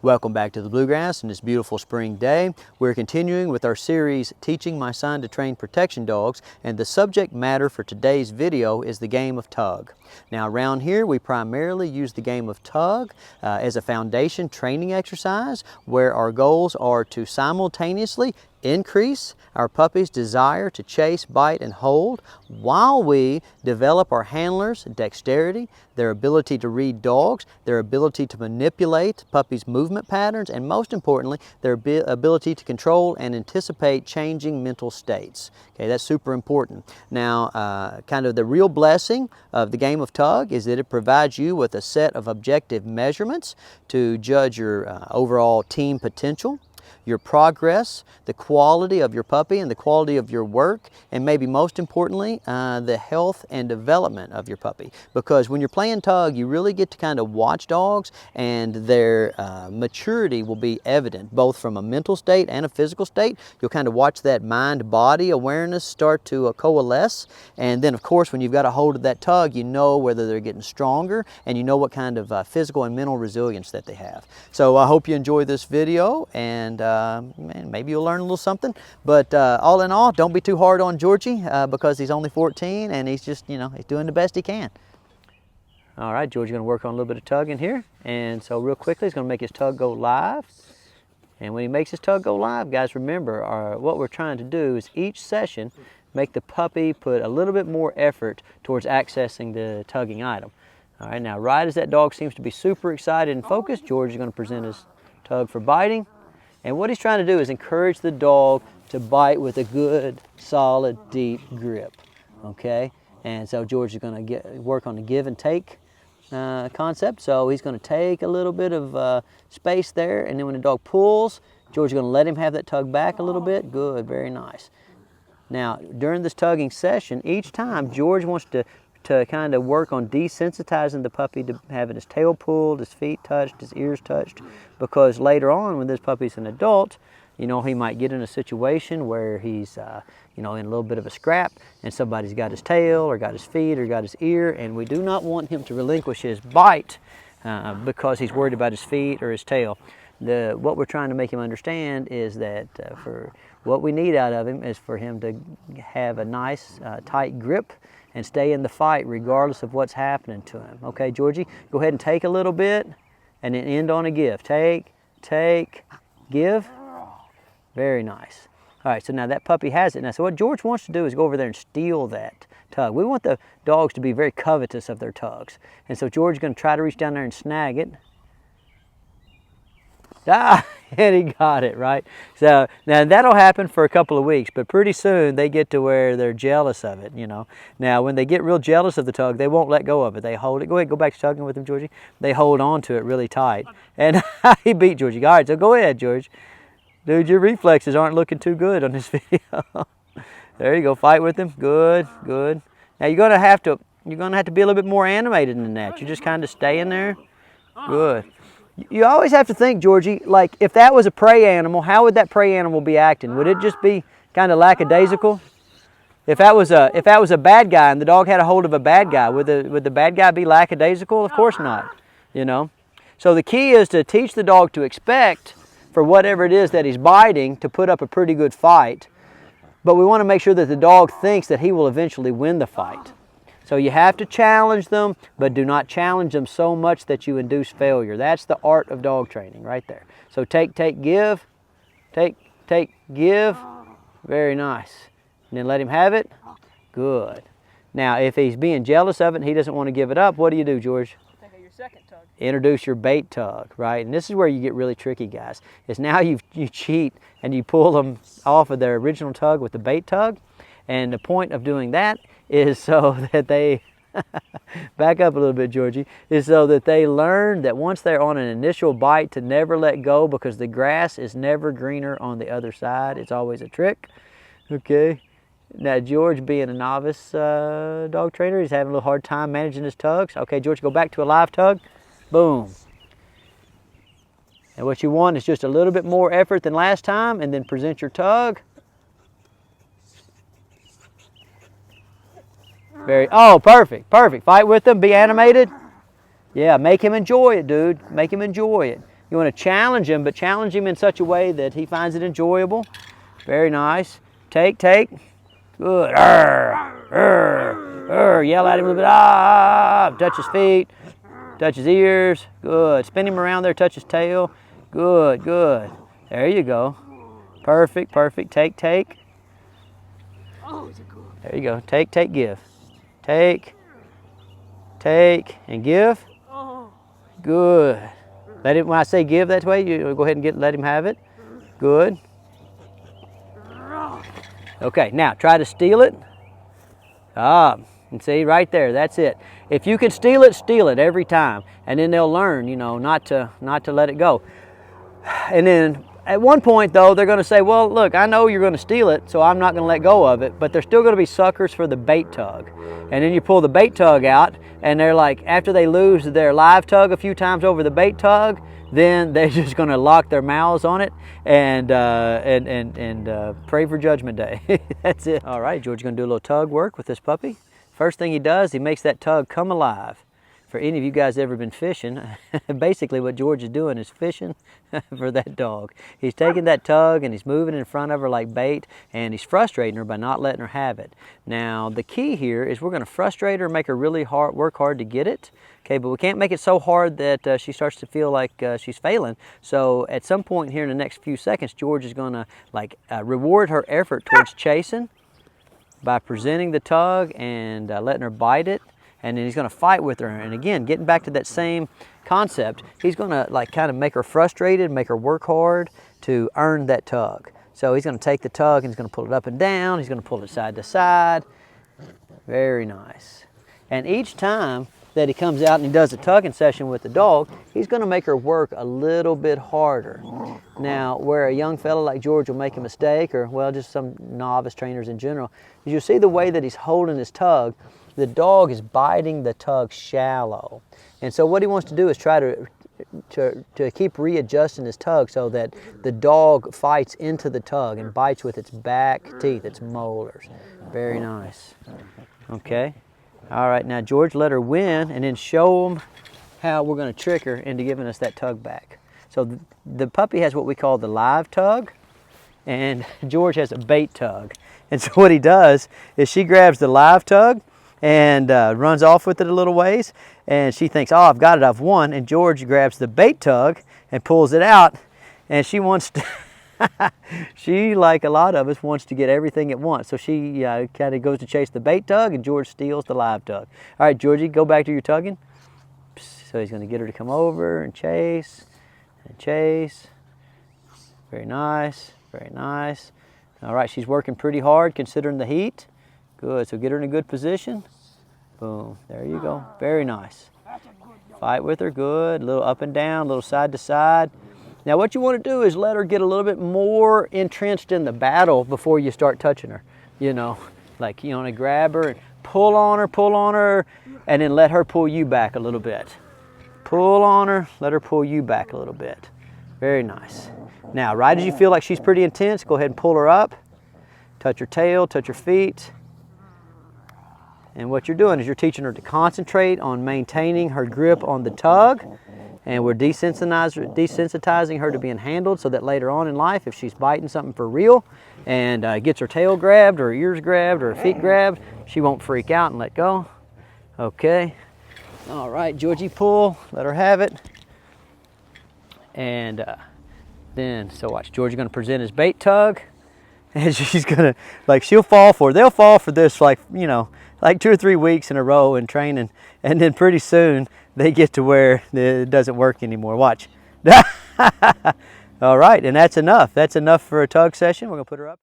Welcome back to the Bluegrass on this beautiful spring day. We're continuing with our series, Teaching My Son to Train Protection Dogs, and the subject matter for today's video is the game of tug. Now around here we primarily use the game of tug as a foundation training exercise where our goals are to simultaneously increase our puppy's desire to chase, bite, and hold while we develop our handlers' dexterity, their ability to read dogs, their ability to manipulate puppies' movement patterns, and most importantly, their ability to control and anticipate changing mental states. Okay, that's super important. Now, kind of the real blessing of the game of tug is that it provides you with a set of objective measurements to judge your overall team potential, your progress, the quality of your puppy and the quality of your work, and maybe most importantly, the health and development of your puppy. Because when you're playing tug, you really get to kind of watch dogs, and their maturity will be evident, both from a mental state and a physical state. You'll kind of watch that mind-body awareness start to coalesce, and then of course when you've got a hold of that tug, you know whether they're getting stronger, and you know what kind of physical and mental resilience that they have. So I hope you enjoy this video, and maybe you'll learn a little something. But all in all, don't be too hard on Georgie because he's only 14 and he's just, he's doing the best he can. All right, Georgie's going to work on a little bit of tugging here. And so real quickly, he's going to make his tug go live. And when he makes his tug go live, guys, remember what we're trying to do is each session make the puppy put a little bit more effort towards accessing the tugging item. All right, now right as that dog seems to be super excited and focused, George is going to present his tug for biting. And what he's trying to do is encourage the dog to bite with a good, solid, deep grip, okay? And so George is going to work on the give and take concept. So he's going to take a little bit of space there, and then when the dog pulls, George is going to let him have that tug back a little bit. Good, very nice. Now, during this tugging session, each time George wants to kind of work on desensitizing the puppy to having his tail pulled, his feet touched, his ears touched, because later on when this puppy's an adult, he might get in a situation where he's in a little bit of a scrap and somebody's got his tail or got his feet or got his ear, and we do not want him to relinquish his bite because he's worried about his feet or his tail. What we're trying to make him understand is that for what we need out of him is for him to have a nice tight grip and stay in the fight regardless of what's happening to him. Okay, Georgie, go ahead and take a little bit and then end on a give. Take, give. Very nice. All right, so now that puppy has it. Now, so what George wants to do is go over there and steal that tug. We want the dogs to be very covetous of their tugs. And so George is going to try to reach down there and snag it. Ah, and he got it, right? So now that'll happen for a couple of weeks, but pretty soon they get to where they're jealous of it, Now, when they get real jealous of the tug, they won't let go of it. They hold it. Go ahead, go back to tugging with him, Georgie. They hold on to it really tight. And he beat Georgie. All right, so go ahead, George. Dude, your reflexes aren't looking too good on this video. There you go, fight with him. Good, good. Now you're gonna have to be a little bit more animated than that. You just kind of stay in there. Good. You always have to think, Georgie, like if that was a prey animal, how would that prey animal be acting? Would it just be kind of lackadaisical? If that was a bad guy and the dog had a hold of a bad guy, would the bad guy be lackadaisical? Of course not, So the key is to teach the dog to expect for whatever it is that he's biting to put up a pretty good fight. But we want to make sure that the dog thinks that he will eventually win the fight. So you have to challenge them, but do not challenge them so much that you induce failure. That's the art of dog training right there. So take, give. Take, give. Very nice. And then let him have it. Good. Now, if he's being jealous of it and he doesn't want to give it up, what do you do, George? Think of your second tug. Introduce your bait tug, right? And this is where you get really tricky, guys. Is now you cheat and you pull them off of their original tug with the bait tug. And the point of doing that is so that they, back up a little bit, Georgie, is so that they learn that once they're on an initial bite to never let go, because the grass is never greener on the other side. It's always a trick, okay? Now, George, being a novice dog trainer, he's having a little hard time managing his tugs. Okay, George, go back to a live tug. Boom. And what you want is just a little bit more effort than last time, and then present your tug. Perfect, perfect. Fight with them, be animated. Yeah, make him enjoy it, dude. Make him enjoy it. You want to challenge him, but challenge him in such a way that he finds it enjoyable. Very nice. Take. Good. Yell at him a little bit. Ah! Touch his feet. Touch his ears. Good. Spin him around there. Touch his tail. Good. There you go. Perfect. Take. There you go. Take, give. Take, and give. Good. Let him. When I say give that way, you go ahead and let him have it. Good. Okay, now try to steal it. And see right there, that's it. If you can steal it every time, and then they'll learn, you know, not to let it go. And then at one point though, they're going to say, well, look, I know you're going to steal it, so I'm not going to let go of it, but they're still going to be suckers for the bait tug. And then you pull the bait tug out, and they're like, after they lose their live tug a few times over the bait tug, then they're just going to lock their mouths on it and pray for Judgment Day. That's it. All right, George is going to do a little tug work with this puppy. First thing he does, he makes that tug come alive. For any of you guys ever been fishing, basically what George is doing is fishing for that dog. He's taking that tug and he's moving in front of her like bait, and he's frustrating her by not letting her have it. Now the key here is we're going to frustrate her, make her really work hard to get it. Okay, but we can't make it so hard that she starts to feel like she's failing. So at some point here in the next few seconds, George is going to reward her effort towards chasing by presenting the tug and letting her bite it. And then he's going to fight with her. And again, getting back to that same concept, he's going to kind of make her frustrated, make her work hard to earn that tug. So he's going to take the tug and he's going to pull it up and down. He's going to pull it side to side. Very nice. And each time that he comes out and he does a tugging session with the dog, he's going to make her work a little bit harder. Now, where a young fella like George will make a mistake, or well, just some novice trainers in general, is you'll see the way that he's holding his tug, the dog is biting the tug shallow. And so what he wants to do is try to keep readjusting his tug so that the dog fights into the tug and bites with its back teeth, its molars. Very nice. Okay. All right, now George, let her win and then show them how we're going to trick her into giving us that tug back. So the puppy has what we call the live tug, and George has a bait tug. And so what he does is she grabs the live tug and runs off with it a little ways, and she thinks, oh, I've got it, I've won. And George grabs the bait tug and pulls it out, and she wants to she, like a lot of us, wants to get everything at once. So she kind of goes to chase the bait tug, and George steals the live tug. All right, Georgie, go back to your tugging. So he's going to get her to come over and chase and chase. Very nice, very nice. All right, she's working pretty hard considering the heat. Good, so get her in a good position. Boom, there you go. Very nice. Fight with her, good. A little up and down, a little side to side. Now what you want to do is let her get a little bit more entrenched in the battle before you start touching her. You know, like you want to grab her and pull on her, and then let her pull you back a little bit. Pull on her, let her pull you back a little bit. Very nice. Now, right as you feel like she's pretty intense, go ahead and pull her up. Touch her tail, touch her feet. And what you're doing is you're teaching her to concentrate on maintaining her grip on the tug, and we're desensitizing her to being handled so that later on in life, if she's biting something for real and gets her tail grabbed or her ears grabbed or her feet grabbed, she won't freak out and let go. Okay. All right, Georgie, pull. Let her have it. And then, so watch. Georgie's going to present his bait tug, and she's going to, she'll fall for it. They'll fall for this, like 2 or 3 weeks in a row in training, and then pretty soon they get to where it doesn't work anymore. Watch. All right, and that's enough. That's enough for a tug session. We're going to put her up.